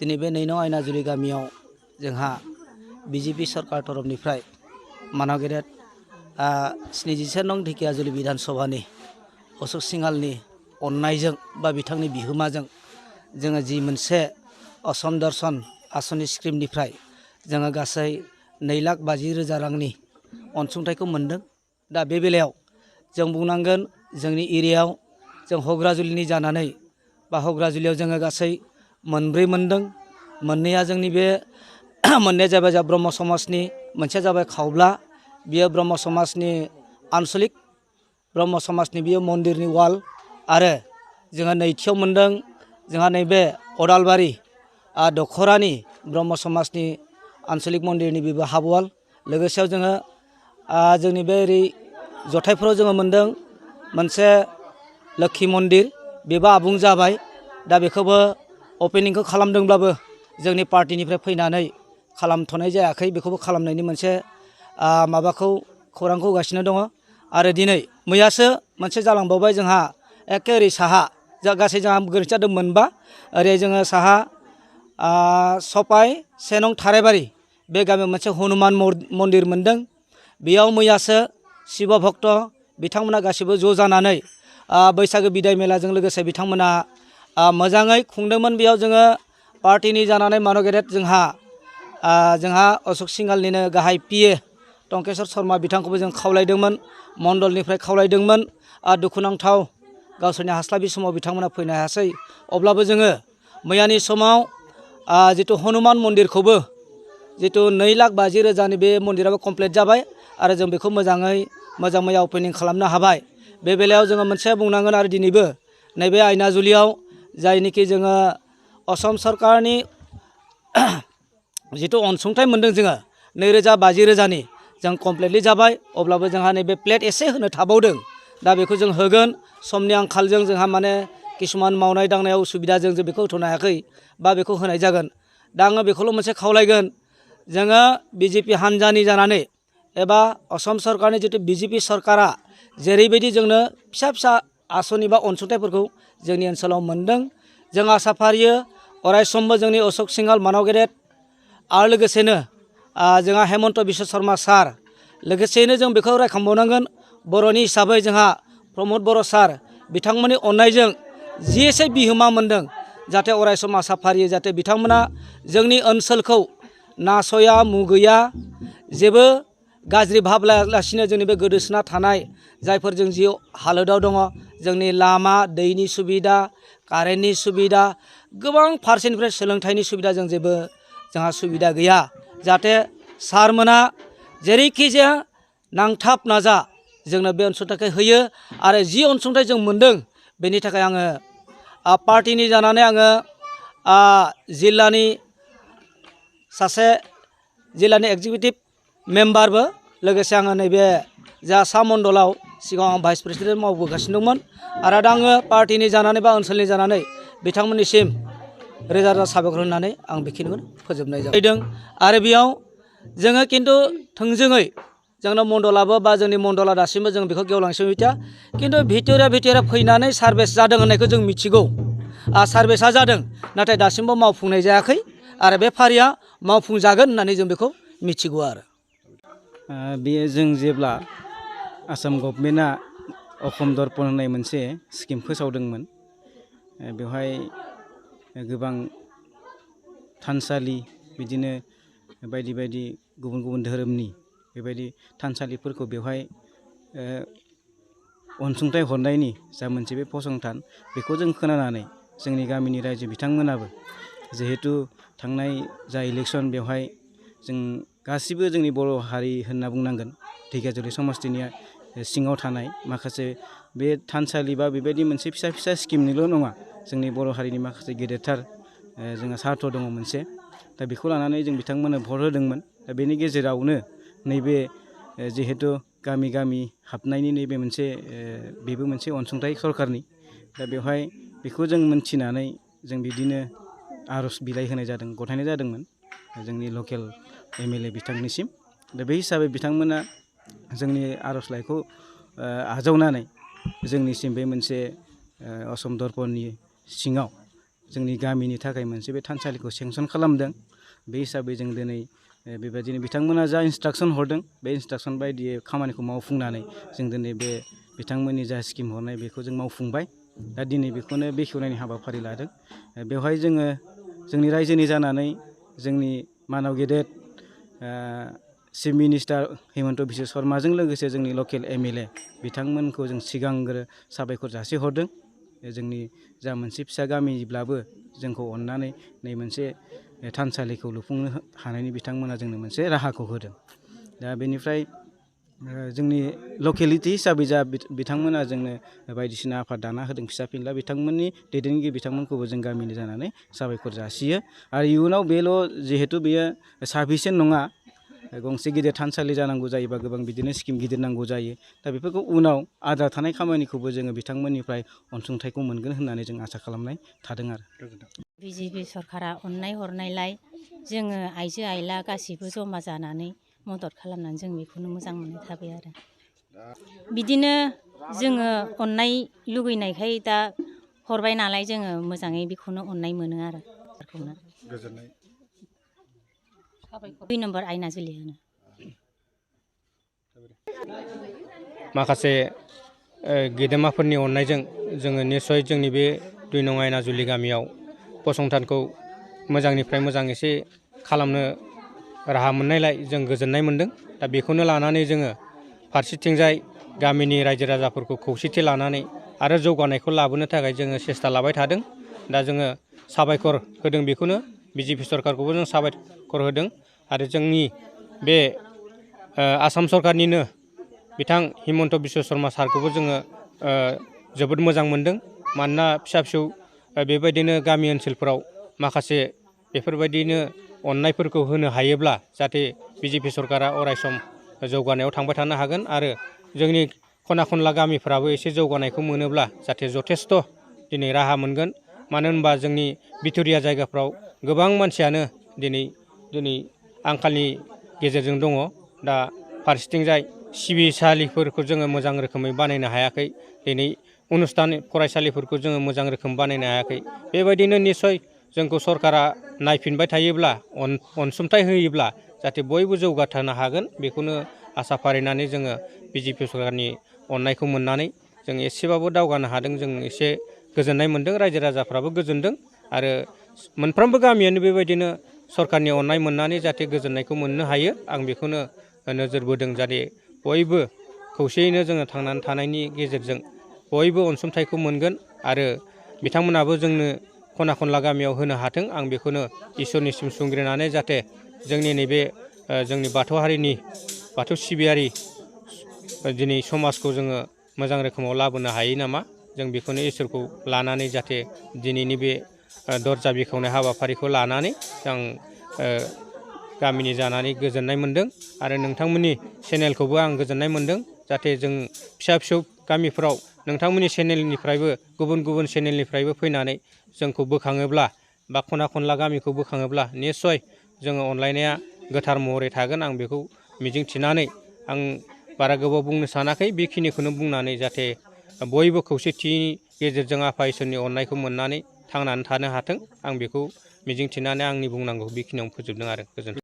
दिनै बे 9 नं आयनाजुलि गामियाव जोंहा बिजेपि सरकार तरफनिफ्राय मानव गेदेर 71 नं ढेकियाजुलि बिधान सभानि अशोक सिंहालनि अननायजों बा बिथांनि बिहोमाजों जोङो जि मोनसे असम दर्शन आसनि स्किमनिफ्राय जोङो गासै 2,50,000 रांनि अनसुंथाइखौ मोनदों। दा बे बेलायाव जों बुंनांगोन जोंनि एरियायाव जों हग्राजुलिनि जानानै बा हग्राजुलियाव जोङो गासै मोनब्रै मोनदों। मोननैया जोंनि बे मोननैया जाबाय ब्रह्म समाजनि, मोनसेया जाबाय खावब्ला, बियो ब्रह्म समाजनि आनसलिक ब्रह्म समाजनि बियो मन्दिरनि वाल, आरो जोंहा नैथियाव मोनदों जोंहा नैबे अदालबारि दखरानि ब्रह्म समाजनि आनसलिक मन्दिरनि बेबो हाफ वाल। लोगोसेयाव जोङो जोंनि बे ओरै जथाइफोराव जोङो मोनदों मोनसे लोक्षि मन्दिर, बेबो आबुं जाबाय। दा बेखौबो अपेनिंखौ खालामदोंब्लाबो जोंनि पार्टिनिफ्राय फैनानै खालामथ'नाय जायाखै, बेखौबो खालामनायनि मोनसे माबाखौ खौरांखौ होगासिनो दङ। आरो दिनै मैयासो मोनसे जालांबावबाय जोंहा एखे ओरै साहा गासै जोंहा गोरोन्थि जादों मोनबा, ओरै जोङो साहा सपाइ 1 नं थाराइबारि बे गामियाव मोनसे हनुमान मन्दिर मोनदों। बेयाव मैयासो शिब भक्त बिथांमोना गासिबो ज' जानानै बैसागो बिदाय मेलाजों लोगोसे बिथांमोना मोजाङै खुंदोंमोन। बेयाव जोङो पार्टिनि जानानै मानव गेदेर जोंहा अशोक सिंहालनिनो गाहाय पिए टंकेश्वर शर्मा बिथांखौबो जों खावलायदोंमोन, मण्डलनिफ्राय खावलायदोंमोन। दुखुनांथाव गावसोरनि हास्लाबि समाव बिथांमोना फैनो हायासै। अब्लाबो जोङो मैयानि समाव जिथु हनुमान मन्दिरखौबो जिथु 2,50,000 बे मन्दिराबो कमप्लिट जाबाय आरो जों बेखौ मोजां मैया अपेनिं खालामनो हाबाय। बे बेलायाव जोङो मोनसे बुंनांगोन आरो दिनैबो नैबे आयनाजुलियाव जायनिखि जोङो असम सरकारनि जिथु अनसुंथाइ मोनदों जोङो 2,50,000नि जों कमप्लिटलि जाबाय। अब्लाबो जोंहा नैबे प्लेट एसे होनो थाबावदों। दा बेखौ जों होगोन। समनि आंखालजों जोंहा माने किसुमान मावनाय दांनायाव उसुबिदाजों जों बेखौ होथ'नो हायाखै बा बेखौ होनाय जागोन। दा आङो बेखौल' मोनसे खावलायगोन, जोङो बिजेपि हान्जानि जानानै एबा असम सरकारनि जिथु बिजेपि सरकारा जेरैबायदि जोंनो फिसा फिसा आसनि बा अनसुंथाइफोरखौ जोंनि ओनसोलाव मोनदों, जों आसा फारियो अरायसमबो जोंनि अशोक सिंहाल मानव गेदेर आरो लोगोसेनो जोंहा हेमन्त बिश्व शर्मा सार, लोगोसेयैनो जों बेखौ रायखांबावनांगोन बर'नि हिसाबै जोंहा प्रमद बर' सार, बिथांमोननि अननायजों जि एसे बिहोमा मोनदों, जाहाथे अरायसम आसा फारियो जाहाथे बिथांमोना जोंनि ओनसोलखौ नासया मुगैया, जेबो गाज्रि भाब लायालासिनो जोंनि बे गोदोसोना थानाय जायफोर जों जि हालोदाव दङ, जोंनि लामा दैनि सुबिदा, कारेन्टनि सुबिदा, गोबां फारसेनिफ्राय सोलोंथाइनि सुबिदा जोंहा सुबिदा गैया। जाहाथे सारमोना जेरैखि जाया नांथाब नाजा जोंनो बे अनसुंथाइखौ होयो। आरो जि अनसुंथाइ जों मोनदों बेनि थाखाय आङो पार्टिनि जानानै आङो जिल्लानि सासे जिल्लानि एक्जिकिउटिभ मेम्बारबो, लोगोसे आङो नैबे जा सा मण्डलाव सिगाङाव भाइस प्रेसिडेन्ट मावबोगासिनो दंमोन। आरो दा आङो पार्टिनि जानानै बा ओनसोलनि जानानै बिथांमोननिसिम रोजा रोजा साबायखर होनानै आं बेखिनिखौनो फोजोबनाय जादों। आरो बेयाव जोङो खिन्थु थोंजोङै जोंनो मण्डलाबो बा जोंनि मण्डला दासिमबो जों बेखौ गेवलांसेबो मिथिया, खिन्थु भिट'रिया फैनानै सार्भिस जादों होननायखौ जों मिथिगौ। सार्भिसा जादों, नाथाय दासिमबो मावफुंनाय जायाखै आरो बे फारिया मावफुंजागोन होननानै जों बेखौ मिथिगौ। आरो बेयो जों जेब्ला आसाम गभर्नमेन्टआ अखम दर्पन होननाय मोनसे स्किम फोसावदोंमोन, बेवहाय गोबां थानसालि बिदिनो बायदि बायदि गुबुन गुबुन धोरोमनि बेबायदि थानसालिफोरखौ बेवहाय अनसुंथाइ हरनायनि जा मोनसे बे फसंथान, बेखौ जों खोनानानै जोंनि गामिनि रायजो बिथांमोनाबो जिहेथु थांनाय जा इलेक्सन बेवहाय जों गासिबो जोंनि बर' हारि होनना बुंनांगोन, ढेकियाजुलि समस्तिनि सिङाव थानाय माखासे बे थानसालि बा बेबायदि मोनसे फिसा फिसा स्किमनिल' नङा, जोंनि बर' हारिनि माखासे गेदेरथार जोंहा सार्थ दङ मोनसे। दा बेखौ लानानै जों बिथांमोननो भट होदोंमोन। दा बेनि गेजेरावनो नैबे जिहेतु गामि गामि हाबनायनि नैबे मोनसे बेबो मोनसे अनसुंथाइ सरकारनि। दा बेवहाय बेखौ जों मोनथिनानै जों बिदिनो आर'ज बिलाइ होनाय जादों, गथायनाय जादोंमोन जोंनि लकेल MLA बिथांनिसिम। दा बे हिसाबै बिथांमोना जोंनि आर'जलाइखौ आजावनानै जोंनिसिम बे मोनसे असम दर्पणनि सिङाव जोंनि गामिनि थाखाय मोनसे बे थानसालिखौ सेंसन खालामदों। बे हिसाबै जों दिनै बेबायदिनो बिथांमोना जा इन्सट्राकसन हरदों बे इन्सट्राकसन बायदियै खामानिखौ मावफुंनानै जों दिनै बे बिथांमोननि जा स्किम हरनाय बेखौ जों मावफुंबाय। दा दिनै बेखौनो बेखेवनायनि हाबाफारि लादों। बेवहाय जोङो जोंनि रायजोनि जानानै जोंनि मानाव गेदेर चिफ मिनिस्टार हिमन्त बिश्व शर्माजों लोगोसे जोंनि लकेल MLA बिथांमोनखौ जों सिगांग्रो साबायखर जासिहरदों। जोंनि जा मोनसे फिसा गामिब्लाबो जोंखौ अननानै नै मोनसे थानसालिखौ लुफुंनो हानायनि बिथांमोना जोंनो मोनसे राहाखौ होदों। दा बेनिफ्राय जोंनि लकेलिटि हिसाबै जा बिथांमोना जोंनो बायदिसिना आफाद दाना होदों फिसा फिनला बिथांमोननि दैदेनगिरि बिथांमोनखौबो जों गामिनि जानानै साबायखर जासियो। आरो इयुनाव बेल' जिहेथु बेयो साफिसियेन्ट नङा, गंसे गिदिर थानसालि जानांगौ जायोबा गोबां बिदिनो स्किम गिदिर नांगौ जायो। दा बेफोरखौ उनाव आद्रा थानाय खामानिखौबो जोङो बिथांमोननिफ्राय अनसुंथाइखौ मोनगोन होननानै जों आसा खालामनाय थादों आरो। बिजेपि सरकारा अननाय हरनायलाय जोङो आइजो आइला गासिबो जमा जानानै मदद खालामनानै जों बेखौनो मोजां मोननाय थाबाय आरो। बिदिनो जोङो अननाय लुगैनायखाय दा हरबाय नालाय जोङो मोजाङै बेखौनो अननाय मोनो आरो। गोजोननाय 2 नम्बर आयनाजुलि होनो। माखासे गेदेमाफोरनि अननायजों जोङो निस्सय जोंनि बे 2 नं आयनाजुलि गामियाव फसंथानखौ मोजांनिफ्राय मोजां एसे खालामनो राहा मोननायलाय जों गोजोननाय मोनदों। दा बेखौनो लानानै जोङो फारसेथिंजाय गामिनि रायजो राजाफोरखौ खौसेथि लानानै आरो जौगानायखौ लाबोनो थाखाय जोङो सेस्था लाबाय थादों। दा जोङो साबायखर होदों बेखौनो बिजेपि सरकारखौबो जों साबायखर होदों। आरो जोंनि बे आसाम सरकारनिनो बिथां हिमन्त बिश्व शर्मा सारखौबो जोङो जोबोद मोजां मोनदों। मानोना फिसा फिसौ बेबायदिनो गामि ओनसोलफोराव माखासे बेफोरबायदिनो अननायफोरखौ होनो हायोब्ला जाहाथे बिजेपि सरकारा अरायसम जौगानायाव थांबाय थानो हागोन। आरो जोंनि खना खनला गामिफ्राबो एसे जौगानायखौ मोनोब्ला जाहाथे जथेस्थ' दिनै राहा मोनगोन। मानो होनबा जोंनि बिथुरिया जायगाफ्राव गोबां मानसियानो दिनै आंखालनि गेजेरजों दङ। दा फारसेथिंजाय सिबिसालिफोरखौ जोङो मोजां रोखोमै बानायनो हायाखै। दिनै अनुस्थान फरायसालिफोरखौ जोङो मोजां रोखोम बानायनो हायाखै। बेबायदिनो निस्सय जोंखौ सरकारा नायफिनबाय थायोब्ला अनसुंथाइ होयोब्ला जाहाथे बयबो जौगाथारनो हागोन बेखौनो आसा फारिनानै जोङो बिजेपि सरकारनि अननायखौ मोननानै जों एसेबाबो दावगानो हादों। जों एसे गोजोननाय मोनदों, रायजो राजाफ्राबो गोजोनदों। आरो मोनफ्रोमबो गामियानो बेबायदिनो सरकारनि अननाय मोननानै जाहाथे गोजोननायखौ मोननो हायो आं बेखौनो नोजोर बोदों। जाहाथे बयबो खौसेयैनो जोङो थांनानै थानायनि गेजेरजों बयबो अनसुंथाइखौ मोनगोन आरो बिथांमोनाबो जोंनो खना खनला गामियाव होनो हाथों आं बेखौनो इसोरनिसिम सुंग्रिनानै जाहाथे जोंनि नैबे जोंनि बाथौ हारिनि बाथौ सिबियारि दिनै समाजखौ जोङो मोजां रोखोमाव लाबोनो हायो नामा, जों बेखौनो इसोरखौ लानानै जाहाथे दिनैनि बे दरजा बेखेवनाय हाबाफारिखौ लानानै आं गामिनि जानानै गोजोननाय मोनदों। आरो नोंथांमोननि चेनेलखौबो आं गोजोननाय मोनदों। जाहाथे जों फिसा फिसौ गामिफ्राव नोंथांमोननि चेनेलनिफ्रायबो गुबुन चेनेलनिफ्रायबो फैनानै जोंखौ बोखाङोब्ला बा खना खनला गामिखौ बोखाङोब्ला निस्सय जोङो अनलायनाया गोथार महरै थागोन आं बेखौ मिजिंथिनानै आं बारा गोबाव बुंनो सानाखै। बेखिनिखौनो बुंनानै जाहाथे बयबो खौसेथिनि गेजेरजों आफा इसोरनि अननायखौ मोननानै थांनानै थानो हाथों आं बेखौ मिजिंथिनानै आंनि बुंनांगौ बेखिनियावनो फोजोबदों आरो गोजोन्थों।